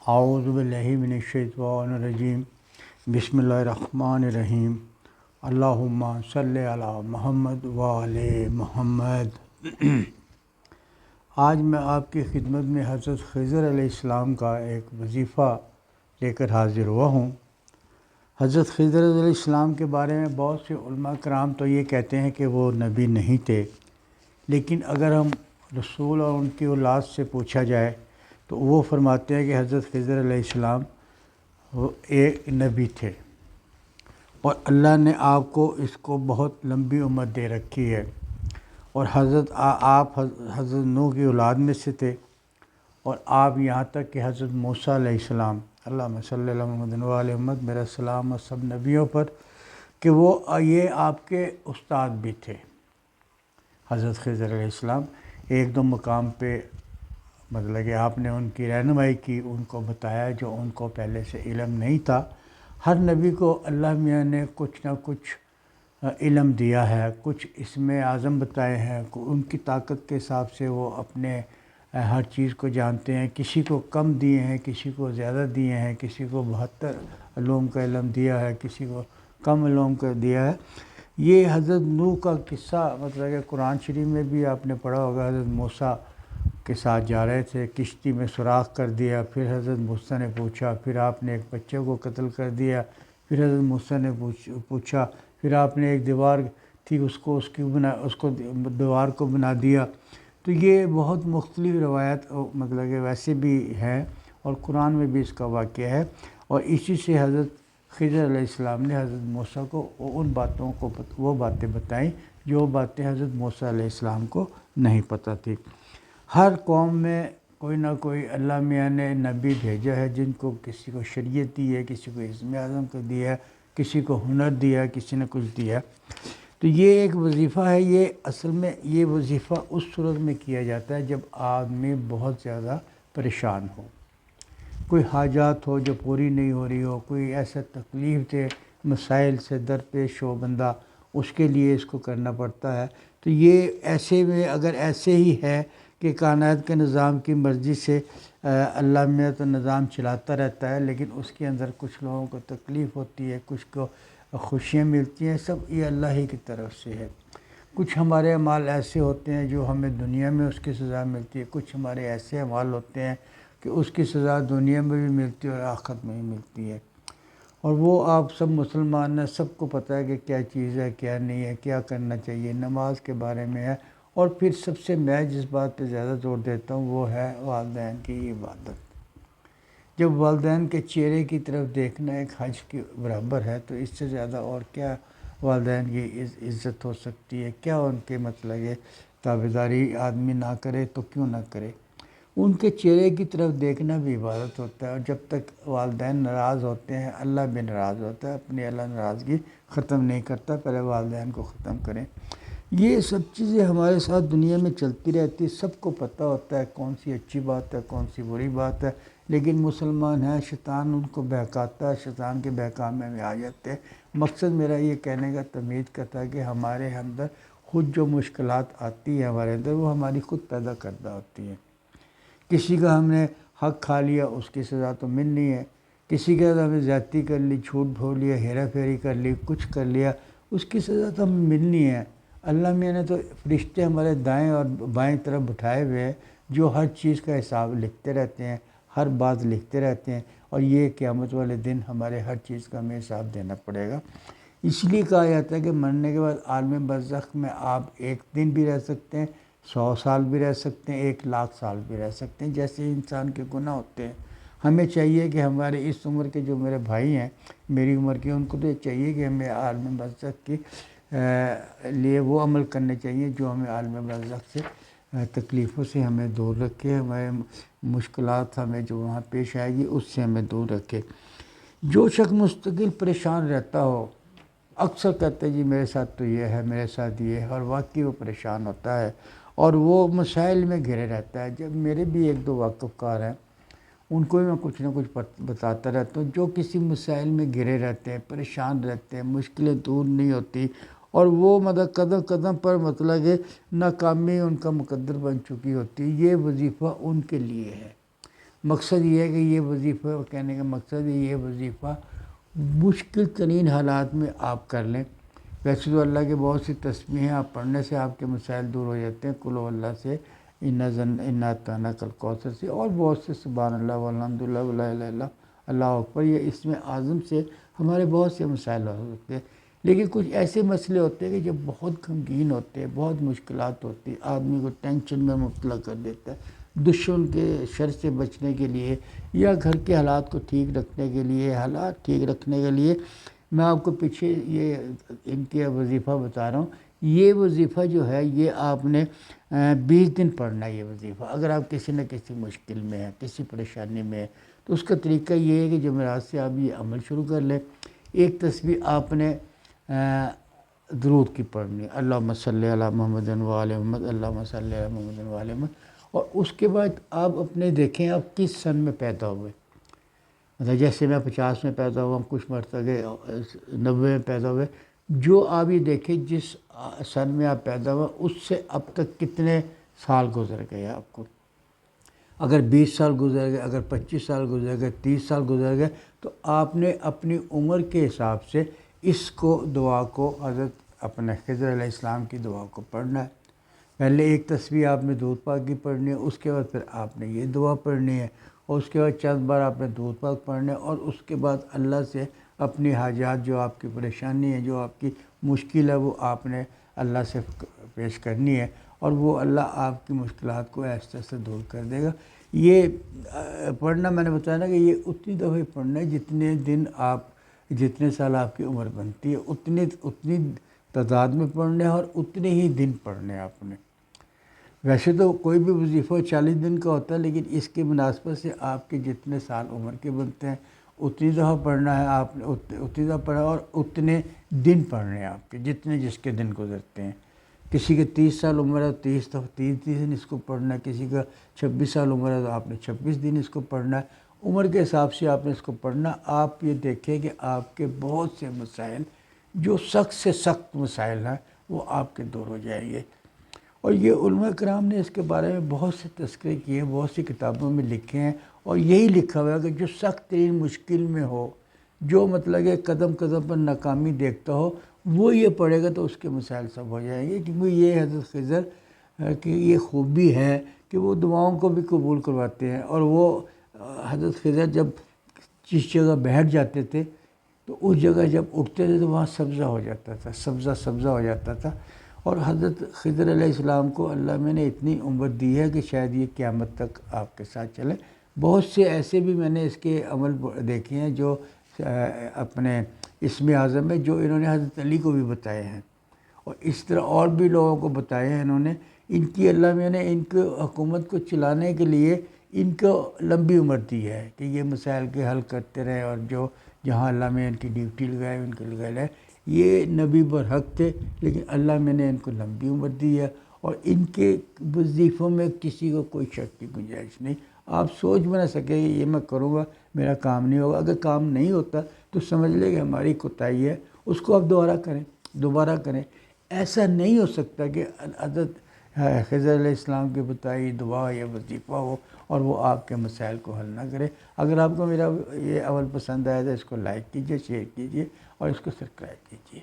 اعوذ باللہ من الشیطان الرجیم بسم اللہ الرحمن الرحیم اللہم صلی علی محمد وعلی محمد۔ آج میں آپ کی خدمت میں حضرت خضر علیہ السلام کا ایک وظیفہ لے کر حاضر ہوا ہوں۔ حضرت خضر علیہ السلام کے بارے میں بہت سے علماء کرام تو یہ کہتے ہیں کہ وہ نبی نہیں تھے، لیکن اگر ہم رسول اور ان کی اولاد سے پوچھا جائے تو وہ فرماتے ہیں کہ حضرت خضر علیہ السلام وہ ایک نبی تھے، اور اللہ نے آپ کو اس کو بہت لمبی عمر دے رکھی ہے، اور آپ حضرت نوح کی اولاد میں سے تھے، اور آپ یہاں تک کہ حضرت موسیٰ علیہ السلام، اللہم صلی اللہ محمد وعلی محمد، میرا سلام اور سب نبیوں پر، کہ یہ آپ کے استاد بھی تھے۔ حضرت خضر علیہ السلام ایک دو مقام پہ مطلب کہ آپ نے ان کی رہنمائی کی، ان کو بتایا جو ان کو پہلے سے علم نہیں تھا۔ ہر نبی کو اللہ میاں نے کچھ نہ کچھ علم دیا ہے، کچھ اسم اعظم بتائے ہیں، ان کی طاقت کے حساب سے وہ اپنے ہر چیز کو جانتے ہیں۔ کسی کو کم دیے ہیں، کسی کو زیادہ دیے ہیں، کسی کو 72 علوم کا علم دیا ہے، کسی کو کم علوم کا دیا ہے۔ یہ حضرت نوح کا قصہ مطلب کہ قرآن شریف میں بھی آپ نے پڑھا ہوگا۔ حضرت موسیٰ کے ساتھ جا رہے تھے، کشتی میں سوراخ کر دیا، پھر حضرت موسیٰ نے پوچھا، پھر آپ نے ایک بچے کو قتل کر دیا، پھر حضرت موسیٰ نے پوچھا، پھر آپ نے ایک دیوار تھی اس کو دیوار کو بنا دیا۔ تو یہ بہت مختلف روایت مطلب کہ ویسے بھی ہیں، اور قرآن میں بھی اس کا واقعہ ہے، اور اسی سے حضرت خضر علیہ السلام نے حضرت موسیٰ کو وہ باتیں بتائیں جو باتیں حضرت موسیٰ علیہ السلام کو نہیں پتہ تھی۔ ہر قوم میں کوئی نہ کوئی اللہ میاں نے نبی بھیجا ہے، جن کو کسی کو شریعت دی ہے، کسی کو اسم اعظم کو دیا ہے، کسی کو ہنر دیا ہے، کسی نے کچھ دیا ہے۔ تو یہ ایک وظیفہ ہے۔ یہ اصل میں یہ وظیفہ اس صورت میں کیا جاتا ہے جب آدمی بہت زیادہ پریشان ہو، کوئی حاجات ہو جو پوری نہیں ہو رہی ہو، کوئی ایسا تکلیف دے مسائل سے درپیش ہو بندہ، اس کے لیے اس کو کرنا پڑتا ہے۔ تو یہ ایسے میں اگر ایسے ہی ہے کہ کائنات کے نظام کی مرضی سے اللہ میاں تو نظام چلاتا رہتا ہے، لیکن اس کے اندر کچھ لوگوں کو تکلیف ہوتی ہے، کچھ کو خوشیاں ملتی ہیں، سب یہ اللہ ہی کی طرف سے ہے۔ کچھ ہمارے اعمال ایسے ہوتے ہیں جو ہمیں دنیا میں اس کی سزا ملتی ہے، کچھ ہمارے ایسے اعمال ہوتے ہیں کہ اس کی سزا دنیا میں بھی ملتی ہے اور آخرت میں بھی ملتی ہے۔ اور وہ آپ سب مسلمان ہیں، سب کو پتہ ہے کہ کیا چیز ہے، کیا نہیں ہے، کیا کرنا چاہیے۔ نماز کے بارے میں ہے، اور پھر سب سے میں جس بات پہ زیادہ زور دیتا ہوں وہ ہے والدین کی عبادت۔ جب والدین کے چہرے کی طرف دیکھنا ایک حج کے برابر ہے، تو اس سے زیادہ اور کیا والدین کی عزت ہو سکتی ہے؟ کیا ان کے مطلب یہ تابعداری آدمی نہ کرے تو کیوں نہ کرے؟ ان کے چہرے کی طرف دیکھنا بھی عبادت ہوتا ہے، اور جب تک والدین ناراض ہوتے ہیں اللہ بھی ناراض ہوتا ہے۔ اپنی اللہ ناراضگی ختم نہیں کرتا، پہلے والدین کو ختم کریں۔ یہ سب چیزیں ہمارے ساتھ دنیا میں چلتی رہتی، سب کو پتہ ہوتا ہے کون سی اچھی بات ہے، کون سی بری بات ہے، لیکن مسلمان ہیں، شیطان ان کو بہکاتا ہے، شیطان کے بہکامے میں آ جاتے ہیں۔ مقصد میرا یہ کہنے کا تمہید کا تھا کہ ہمارے اندر خود جو مشکلات آتی ہیں ہمارے اندر، وہ ہماری خود پیدا کردہ ہوتی ہیں۔ کسی کا ہم نے حق کھا لیا، اس کی سزا تو ملنی ہے۔ کسی کے ساتھ ہم نے زیادتی کر لی، جھوٹ بول لیا، ہیرا پھیری کر لی، کچھ کر لیا، اس کی سزا تو ہمیں ملنی ہے۔ اللہ میاں نے تو فرشتے ہمارے دائیں اور بائیں طرف بٹھائے ہوئے ہیں، جو ہر چیز کا حساب لکھتے رہتے ہیں، ہر بات لکھتے رہتے ہیں، اور یہ قیامت والے دن ہمارے ہر چیز کا ہمیں حساب دینا پڑے گا۔ اس لیے کہا جاتا ہے کہ مرنے کے بعد عالم برزخ میں آپ 1 دن بھی رہ سکتے ہیں، 100 سال بھی رہ سکتے ہیں، 1,00,000 سال بھی رہ سکتے ہیں، جیسے انسان کے گناہ ہوتے ہیں۔ ہمیں چاہیے کہ ہمارے اس عمر کے جو میرے بھائی ہیں، میری عمر کے، ان کو تو چاہیے کہ ہمیں عالم برزخ کے لیے وہ عمل کرنے چاہیے جو ہمیں عالم برزخ سے تکلیفوں سے ہمیں دور رکھے، ہمارے مشکلات ہمیں جو وہاں پیش آئے گی اس سے ہمیں دور رکھے۔ جو شخص مستقل پریشان رہتا ہو، اکثر کہتے ہیں جی میرے ساتھ تو یہ ہے، میرے ساتھ یہ ہے، اور واقعی وہ پریشان ہوتا ہے اور وہ مسائل میں گھرے رہتا ہے۔ جب میرے بھی 1-2 واقف کار ہیں، ان کو بھی میں کچھ نہ کچھ بتاتا رہتا ہوں، جو کسی مسائل میں گھرے رہتے ہیں، پریشان رہتے ہیں، مشکلیں دور نہیں ہوتی، اور وہ مطلب قدم قدم پر مطلب کہ ناکامی ان کا مقدر بن چکی ہوتی ہے۔ یہ وظیفہ ان کے لیے ہے۔ مقصد یہ ہے کہ یہ وظیفہ کہنے کا مقصد ہے یہ وظیفہ مشکل ترین حالات میں آپ کر لیں۔ ویسے تو اللہ کے بہت سی تسبیح ہیں، آپ پڑھنے سے آپ کے مسائل دور ہو جاتے ہیں، قل اللہ سے، انا اعطیناک کل کوثر سے، اور بہت سے سبحان اللہ والحمد للہ ولا الہ الا اللہ، اللہ اکبر، یہ اسم اعظم سے ہمارے بہت سے مسائل ہو سکتے ہیں۔ لیکن کچھ ایسے مسئلے ہوتے ہیں کہ جو بہت غمگین ہوتے ہیں، بہت مشکلات ہوتی ہیں، آدمی کو ٹینشن میں مبتلا کر دیتا ہے۔ دشمن کے شر سے بچنے کے لیے یا گھر کے حالات کو ٹھیک رکھنے کے لیے، حالات ٹھیک رکھنے کے لیے میں آپ کو پیچھے یہ ان کے وظیفہ بتا رہا ہوں۔ یہ وظیفہ جو ہے یہ آپ نے 20 دن پڑھنا ہے۔ یہ وظیفہ اگر آپ کسی نہ کسی مشکل میں ہیں، کسی پریشانی میں ہیں، تو اس کا طریقہ یہ ہے کہ جمعرات سے آپ یہ عمل شروع کر لیں۔ ایک تسبیح آپ نے درود کی پڑھنی ہے، اللہم صلی علی محمد و آل محمد، اللہم صلی علی محمد و آل محمد، اور اس کے بعد آپ اپنے دیکھیں آپ کس سن میں پیدا ہوئے۔ مطلب جیسے میں 50 میں پیدا ہوا ہوں، کچھ مرتبہ 90 میں پیدا ہوئے، جو آپ یہ دیکھیں جس سن میں آپ پیدا ہوا اس سے اب تک کتنے سال گزر گئے آپ کو۔ اگر 20 سال گزر گئے، اگر 25 سال گزر گئے، 30 سال گزر گئے، تو آپ نے اپنی عمر کے حساب سے اس کو دعا کو، حضرت اپنے خضر علیہ السلام کی دعا کو پڑھنا ہے۔ پہلے ایک تسبیح آپ نے درود پاک کی پڑھنی ہے، اس کے بعد پھر آپ نے یہ دعا پڑھنی ہے، اور اس کے بعد چند بار آپ نے درود پاک پڑھنا ہے، اور اس کے بعد اللہ سے اپنی حاجات، جو آپ کی پریشانی ہے، جو آپ کی مشکل ہے، وہ آپ نے اللہ سے پیش کرنی ہے، اور وہ اللہ آپ کی مشکلات کو آہستہ سے دور کر دے گا۔ یہ پڑھنا میں نے بتایا نا کہ یہ اتنی دفعہ پڑھنا ہے جتنے دن آپ، جتنے سال آپ کی عمر بنتی ہے، اتنی تعداد میں پڑھنے ہیں، اور اتنے ہی دن پڑھنے ہیں آپ نے۔ ویسے تو کوئی بھی وظیفہ 40 دن کا ہوتا ہے، لیکن اس کی مناسبت سے آپ کے جتنے سال عمر کے بنتے ہیں اتنی دفعہ پڑھنا ہے آپ نے، اتنی دفعہ پڑھا، اور اتنے دن پڑھنے ہیں آپ کے، جتنے جس کے دن گزرتے ہیں۔ کسی کے 30 سال عمر ہے، 30 دن اس کو پڑھنا ہے، کسی کا 26 سال عمر ہے تو آپ نے 26 دن اس کو پڑھنا ہے۔ عمر کے حساب سے آپ نے اس کو پڑھنا۔ آپ یہ دیکھیں کہ آپ کے بہت سے مسائل، جو سخت سے سخت مسائل ہیں، وہ آپ کے دور ہو جائیں گے۔ اور یہ علماء کرام نے اس کے بارے میں بہت سے تذکرے کیے ہیں، بہت سی کتابوں میں لکھے ہیں، اور یہی لکھا ہوا ہے کہ جو سخت ترین مشکل میں ہو، جو مطلب کہ قدم قدم پر ناکامی دیکھتا ہو، وہ یہ پڑھے گا تو اس کے مسائل سب ہو جائیں گے۔ کیونکہ یہ حضرت خضر کی یہ خوبی ہے کہ وہ دعاؤں کو بھی قبول کرواتے ہیں، اور وہ حضرت خضر جب جس جگہ بیٹھ جاتے تھے تو اس جگہ جب اٹھتے تھے تو وہاں سبزہ ہو جاتا تھا، سبزہ ہو جاتا تھا۔ اور حضرت خضر علیہ السلام کو اللہ میں نے اتنی عمر دی ہے کہ شاید یہ قیامت تک آپ کے ساتھ چلے۔ بہت سے ایسے بھی میں نے اس کے عمل دیکھے ہیں جو اپنے اسم اعظم میں، جو انہوں نے حضرت علی کو بھی بتائے ہیں، اور اس طرح اور بھی لوگوں کو بتائے ہیں انہوں نے۔ ان کی اللہ میں نے ان کو حکومت کو چلانے کے لیے ان کو لمبی عمر دی ہے کہ یہ مسائل کے حل کرتے رہے، اور جو جہاں اللہ میں ان کی ڈیوٹی لگائے ان کو لگا لائے۔ یہ نبی برحق تھے، لیکن اللہ میں نے ان کو لمبی عمر دی ہے، اور ان کے وظیفوں میں کسی کو کوئی شک کی گنجائش نہیں۔ آپ سوچ بھی نہ سکے کہ یہ میں کروں گا میرا کام نہیں ہوگا۔ اگر کام نہیں ہوتا تو سمجھ لے کہ ہماری کوتاہی ہے، اس کو آپ دوبارہ کریں۔ ایسا نہیں ہو سکتا کہ حضرت خضر علیہ السلام کی بتائی دعا یا وظیفہ ہو اور وہ آپ کے مسائل کو حل نہ کرے۔ اگر آپ کو میرا یہ عمل پسند آیا تو اس کو لائک کیجیے، شیئر کیجیے، اور اس کو سبسکرائب کیجیے۔